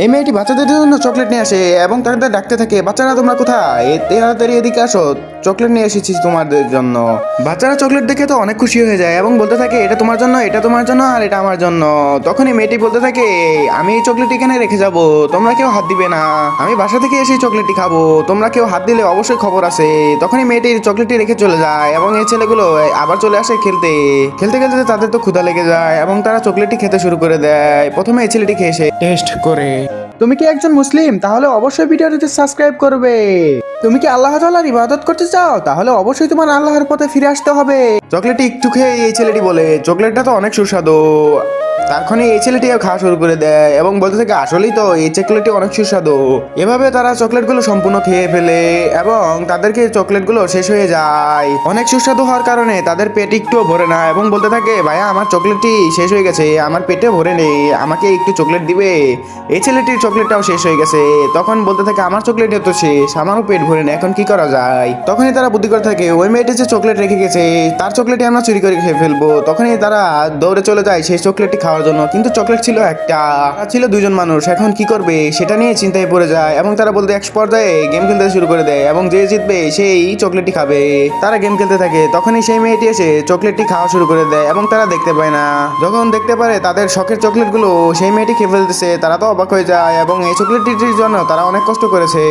এই মেয়েটি বাচ্চাদের জন্য চকলেট নিয়ে আসে এবং তাদের ডাকতে থাকে, বাচ্চারা তোমরা কোথায়, তাড়াতাড়ি এদিকে আসো, চকলেট নিয়ে এসেছি তোমাদের জন্য। বাচ্চারা চকলেট দেখে তো অনেক খুশি হয়ে যায় এবং বলতে থাকে, এটা তোমার জন্য, এটা তোমার জন্য, আর এটা আমার জন্য। তখনই মেয়েটি বলতে থাকে, আমি এই চকলেট এখানে রেখে যাব, তোমরা কেউ হাত দিবে না, আমি বাসা থেকে এসে চকলেটটি খাবো, তোমরা কেউ হাত দিলে অবশ্যই খবর আছে। তখনই মেয়েটি চকলেটটি রেখে চলে যায় এবং এই ছেলেগুলো আবার চলে আসে খেলতে। খেলতে খেলতে তাদের তো ক্ষুধা লেগে যায় এবং তারা চকলেটটি খেতে শুরু করে দেয়। প্রথমে এই ছেলেটি খেয়ে এসে টেস্ট করে। তুমি কি একজন মুসলিম? তাহলে অবশ্যই ভিডিওটিতে সাবস্ক্রাইব করবে। তুমি কি আল্লাহ তাআলার ইবাদত করতে চাও? তাহলে অবশ্যই তোমার আল্লাহর পথে ফিরে আসতে হবে। চকলেটটি একটু খেয়ে এই ছেলেটি বলে, চকলেটটা তো অনেক সুস্বাদু। তখনই এই ছেলেটি খাওয়া শুরু করে দেয় এবং বলতে থাকে, আসলেই তো এই চকলেটটি অনেক সুস্বাদু। এভাবে তারা চকলেটগুলো সম্পূর্ণ খেয়ে ফেলে এবং তাদেরকে চকলেটগুলো শেষ হয়ে যায়। অনেক সুস্বাদু হওয়ার কারণে তাদের পেট একটুও ভরে না এবং বলতে থাকে, ভাইয়া আমার চকলেটটি শেষ হয়ে গেছে, আমার পেটে ভরে নেই, আমাকে একটু চকলেট দিবে। এই ছেলেটির চকলেটটাও শেষ হয়ে গেছে। তখন বলতে থাকে, আমার চকলেটও তো শেষ, আমারও পেট ভরে না, এখন কি করা যায়? তখনই তারা বুদ্ধি করে থাকে, ওই মেয়েটি যে চকলেট রেখে গেছে তার চকলেটই আমরা চুরি করে খেয়ে ফেলবো। তখনই তারা দৌড়ে চলে যায় সেই চকলেটটি খাওয়ার জন্য, কিন্তু চকলেট ছিল একটা, তারা ছিল দুজন মানুষ, এখন কি করবে সেটা নিয়ে চিন্তায় পড়ে যায় এবং তারা বলতে এক পর্যায়ে গেম খেলতে শুরু করে দেয় এবং যে জিতবে সেই চকলেটটি খাবে। তারা গেম খেলতে থাকে, তখনই সেই মেয়েটি এসে চকলেটটি খাওয়া শুরু করে দেয় এবং তারা দেখতে পায় না। যখন দেখতে পারে তাদের শখের চকলেটগুলো সেই মেয়েটি খেয়ে ফেলতেছে, তারা তো অবাক হয়ে যায় এবং এই চকলেটটির জন্য তারা অনেক কষ্ট করেছে।